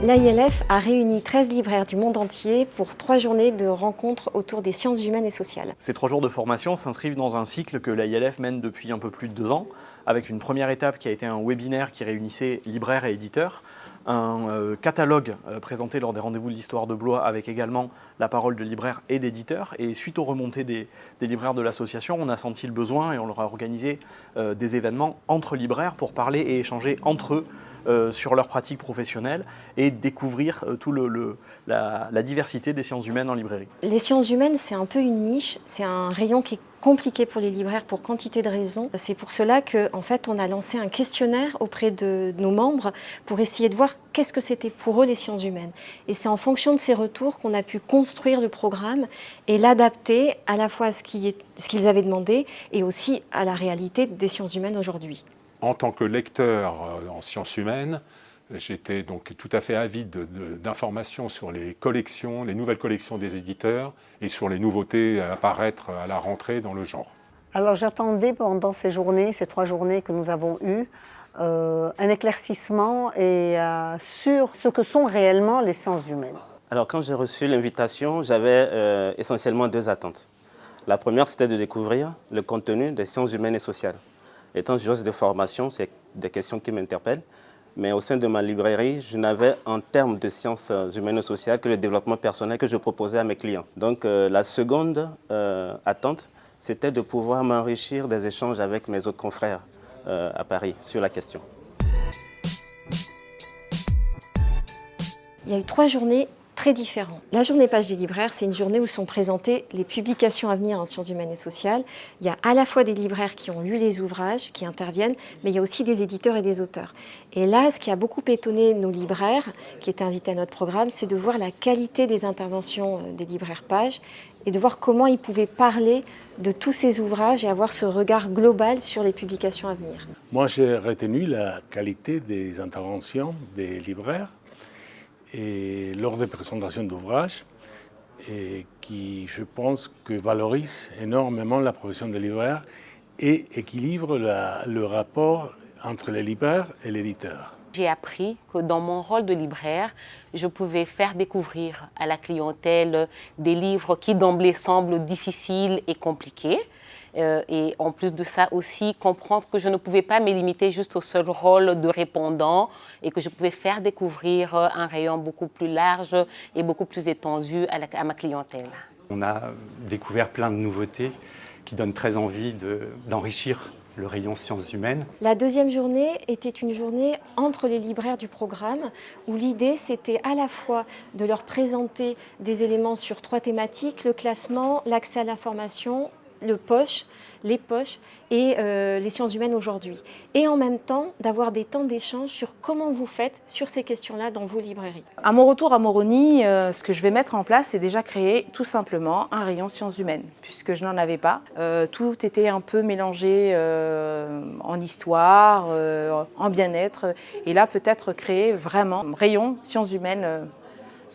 L'AILF a réuni 13 libraires du monde entier pour 3 journées de rencontres autour des sciences humaines et sociales. Ces 3 jours de formation s'inscrivent dans un cycle que l'AILF mène depuis un peu plus de 2 ans, avec une première étape qui a été un webinaire qui réunissait libraires et éditeurs, un catalogue présenté lors des rendez-vous de l'histoire de Blois avec également la parole de libraires et d'éditeurs. Et suite aux remontées des libraires de l'association, on a senti le besoin et on leur a organisé des événements entre libraires pour parler et échanger entre eux sur leurs pratiques professionnelles et découvrir toute la diversité des sciences humaines en librairie. Les sciences humaines, c'est un peu une niche, c'est un rayon qui est compliqué pour les libraires pour quantité de raisons. C'est pour cela qu'en fait, on a lancé un questionnaire auprès de nos membres pour essayer de voir qu'est-ce que c'était pour eux les sciences humaines. Et c'est en fonction de ces retours qu'on a pu construire le programme et l'adapter à la fois à ce qu'ils avaient demandé et aussi à la réalité des sciences humaines aujourd'hui. En tant que lecteur en sciences humaines, j'étais donc tout à fait avide d'informations sur les collections, les nouvelles collections des éditeurs et sur les nouveautés à apparaître à la rentrée dans le genre. Alors j'attendais pendant ces 3 journées que nous avons eues, un éclaircissement sur ce que sont réellement les sciences humaines. Alors quand j'ai reçu l'invitation, j'avais essentiellement 2 attentes. La première, c'était de découvrir le contenu des sciences humaines et sociales. Étant juriste de formation, c'est des questions qui m'interpellent. Mais au sein de ma librairie, je n'avais en termes de sciences humaines et sociales que le développement personnel que je proposais à mes clients. Donc la seconde attente, c'était de pouvoir m'enrichir des échanges avec mes autres confrères à Paris sur la question. Il y a eu 3 journées très différentes. La journée Page des libraires, c'est une journée où sont présentées les publications à venir en sciences humaines et sociales. Il y a à la fois des libraires qui ont lu les ouvrages, qui interviennent, mais il y a aussi des éditeurs et des auteurs. Et là, ce qui a beaucoup étonné nos libraires, qui étaient invités à notre programme, c'est de voir la qualité des interventions des libraires Page et de voir comment ils pouvaient parler de tous ces ouvrages et avoir ce regard global sur les publications à venir. Moi, j'ai retenu la qualité des interventions des libraires et lors des présentations d'ouvrages et qui, je pense, que valorise énormément la profession de libraire et équilibre le rapport entre les libraires et l'éditeur. J'ai appris que dans mon rôle de libraire, je pouvais faire découvrir à la clientèle des livres qui d'emblée semblent difficiles et compliqués. Et en plus de ça aussi, comprendre que je ne pouvais pas me limiter juste au seul rôle de répondant et que je pouvais faire découvrir un rayon beaucoup plus large et beaucoup plus étendu à ma clientèle. On a découvert plein de nouveautés qui donnent très envie d'enrichir le rayon sciences humaines. La deuxième journée était une journée entre les libraires du programme où l'idée c'était à la fois de leur présenter des éléments sur 3 thématiques, le classement, l'accès à l'information, les poches et les sciences humaines aujourd'hui. Et en même temps, d'avoir des temps d'échange sur comment vous faites sur ces questions-là dans vos librairies. À mon retour à Moroni, ce que je vais mettre en place, c'est déjà créer tout simplement un rayon sciences humaines, puisque je n'en avais pas. Tout était un peu mélangé en histoire, en bien-être, et là peut-être créer vraiment un rayon sciences humaines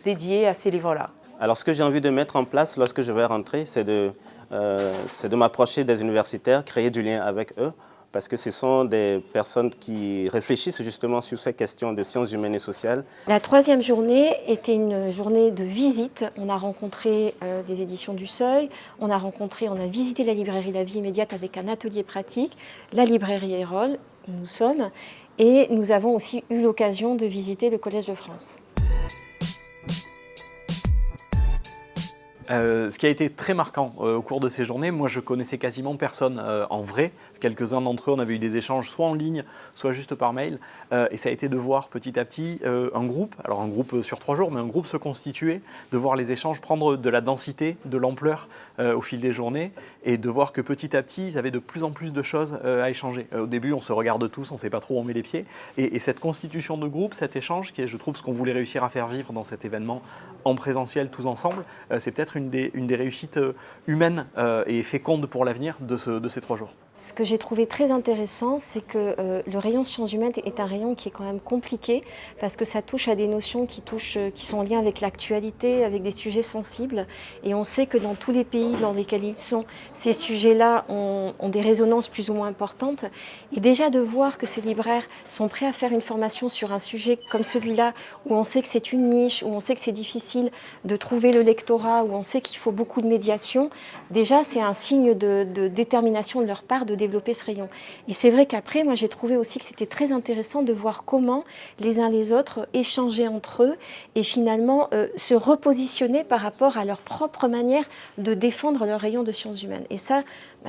dédié à ces livres-là. Alors ce que j'ai envie de mettre en place lorsque je vais rentrer, c'est de m'approcher des universitaires, créer du lien avec eux, parce que ce sont des personnes qui réfléchissent justement sur ces questions de sciences humaines et sociales. La 3e journée était une journée de visite. On a rencontré des éditions du Seuil, on a visité la librairie La Vie Immédiate avec un atelier pratique, la librairie Erol, où nous sommes, et nous avons aussi eu l'occasion de visiter le Collège de France. Ce qui a été très marquant au cours de ces journées, moi je connaissais quasiment personne en vrai. Quelques-uns d'entre eux, on avait eu des échanges soit en ligne, soit juste par mail. Et ça a été de voir petit à petit un groupe sur 3 jours, mais un groupe se constituer, de voir les échanges prendre de la densité, de l'ampleur au fil des journées, et de voir que petit à petit, ils avaient de plus en plus de choses à échanger. Au début, on se regarde tous, on ne sait pas trop où on met les pieds. Et cette constitution de groupe, cet échange, qui est, je trouve, ce qu'on voulait réussir à faire vivre dans cet événement en présentiel tous ensemble, c'est peut-être une des réussites humaines et fécondes pour l'avenir de ces 3 jours. Ce que j'ai trouvé très intéressant, c'est que le rayon sciences humaines est un rayon qui est quand même compliqué parce que ça touche à des notions qui sont en lien avec l'actualité, avec des sujets sensibles. Et on sait que dans tous les pays dans lesquels ils sont, ces sujets-là ont des résonances plus ou moins importantes. Et déjà de voir que ces libraires sont prêts à faire une formation sur un sujet comme celui-là, où on sait que c'est une niche, où on sait que c'est difficile de trouver le lectorat, où on sait qu'il faut beaucoup de médiation, déjà c'est un signe de détermination de leur part de développer ce rayon. Et c'est vrai qu'après, moi j'ai trouvé aussi que c'était très intéressant de voir comment les uns les autres échangeaient entre eux et finalement se repositionner par rapport à leur propre manière de défendre leur rayon de sciences humaines. Et ça,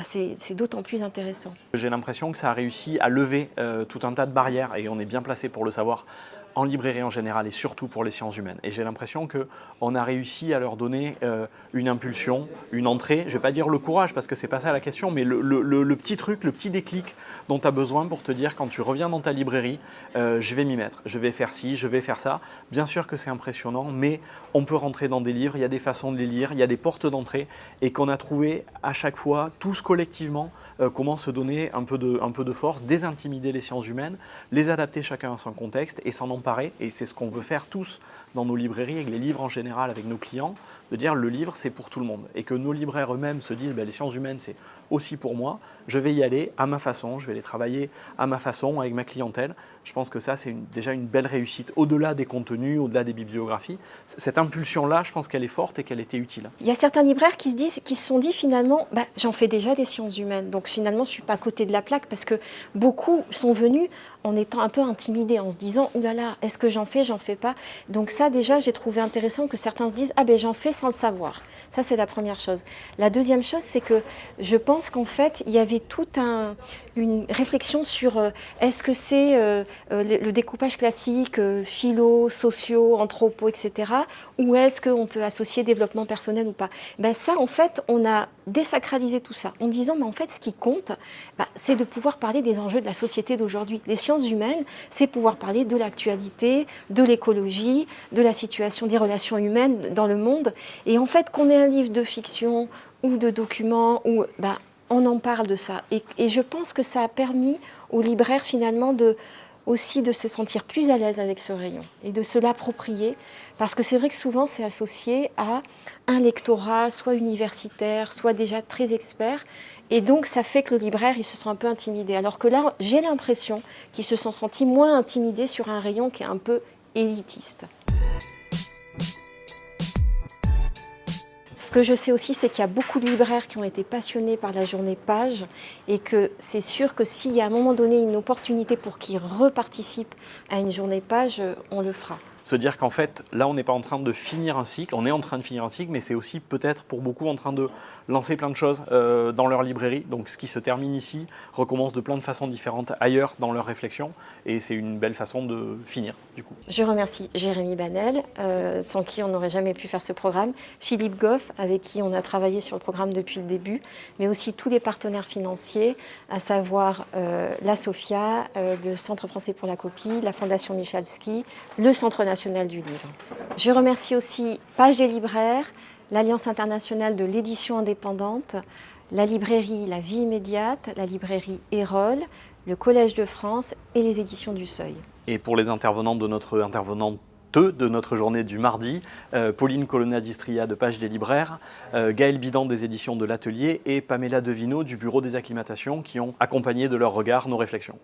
c'est d'autant plus intéressant. J'ai l'impression que ça a réussi à lever tout un tas de barrières, et on est bien placé pour le savoir, en librairie en général et surtout pour les sciences humaines. Et j'ai l'impression qu'on a réussi à leur donner une impulsion, une entrée, je ne vais pas dire le courage parce que ce n'est pas ça la question, mais le petit truc, le petit déclic dont tu as besoin pour te dire quand tu reviens dans ta librairie, je vais m'y mettre, je vais faire ci, je vais faire ça. Bien sûr que c'est impressionnant, mais on peut rentrer dans des livres, il y a des façons de les lire, il y a des portes d'entrée et qu'on a trouvé à chaque fois, tous collectivement, comment se donner un peu de force, désintimider les sciences humaines, les adapter chacun à son contexte et s'en emparer. Et c'est ce qu'on veut faire tous dans nos librairies, avec les livres en général, avec nos clients, de dire le livre c'est pour tout le monde. Et que nos libraires eux-mêmes se disent les sciences humaines c'est aussi pour moi, je vais y aller à ma façon, je vais les travailler à ma façon, avec ma clientèle. Je pense que ça c'est déjà une belle réussite, au-delà des contenus, au-delà des bibliographies. Cette impulsion-là, je pense qu'elle est forte et qu'elle était utile. Il y a certains libraires qui se sont dit finalement, j'en fais déjà des sciences humaines, donc finalement je ne suis pas à côté de la plaque parce que beaucoup sont venus en étant un peu intimidés, en se disant « Ouh là là, est-ce que j'en fais pas ?» Donc ça déjà, j'ai trouvé intéressant que certains se disent « Ah ben j'en fais sans le savoir ». Ça c'est la première chose. La deuxième chose, c'est que je pense qu'en fait, il y avait toute une réflexion sur est-ce que c'est le découpage classique, philo, socio, anthropo, etc. ou est-ce qu'on peut associer développement personnel ou pas. Ça, en fait, on a désacralisé tout ça en disant en fait, ce qui compte, c'est de pouvoir parler des enjeux de la société d'aujourd'hui. Les sciences humaines, c'est pouvoir parler de l'actualité, de l'écologie, de la situation des relations humaines dans le monde. Et en fait, qu'on ait un livre de fiction ou de documents, on en parle de ça. Et je pense que ça a permis aux libraires finalement aussi de se sentir plus à l'aise avec ce rayon et de se l'approprier. Parce que c'est vrai que souvent, c'est associé à un lectorat, soit universitaire, soit déjà très expert. Et donc, ça fait que le libraire, il se sent un peu intimidé. Alors que là, j'ai l'impression qu'ils se sont sentis moins intimidés sur un rayon qui est un peu élitiste. Ce que je sais aussi, c'est qu'il y a beaucoup de libraires qui ont été passionnés par la journée Page et que c'est sûr que s'il y a à un moment donné une opportunité pour qu'ils reparticipent à une journée Page, on le fera. Se dire qu'en fait, là, on n'est pas en train de finir un cycle, on est en train de finir un cycle, mais c'est aussi peut-être pour beaucoup en train de lancer plein de choses dans leur librairie. Donc ce qui se termine ici recommence de plein de façons différentes ailleurs dans leur réflexion. Et c'est une belle façon de finir, du coup. Je remercie Jérémy Banel, sans qui on n'aurait jamais pu faire ce programme, Philippe Goff, avec qui on a travaillé sur le programme depuis le début, mais aussi tous les partenaires financiers, à savoir la SOFIA, le Centre français pour la copie, la Fondation Michalski, le Centre national du livre. Je remercie aussi Page des libraires, l'Alliance internationale de l'édition indépendante, la librairie La Vie immédiate, la librairie Erol, le Collège de France et les éditions du Seuil. Et pour les intervenants de notre journée du mardi, Pauline Colonna-Distria de Page des libraires, Gaël Bidan des éditions de l'Atelier et Pamela Devino du Bureau des acclimatations qui ont accompagné de leur regard nos réflexions.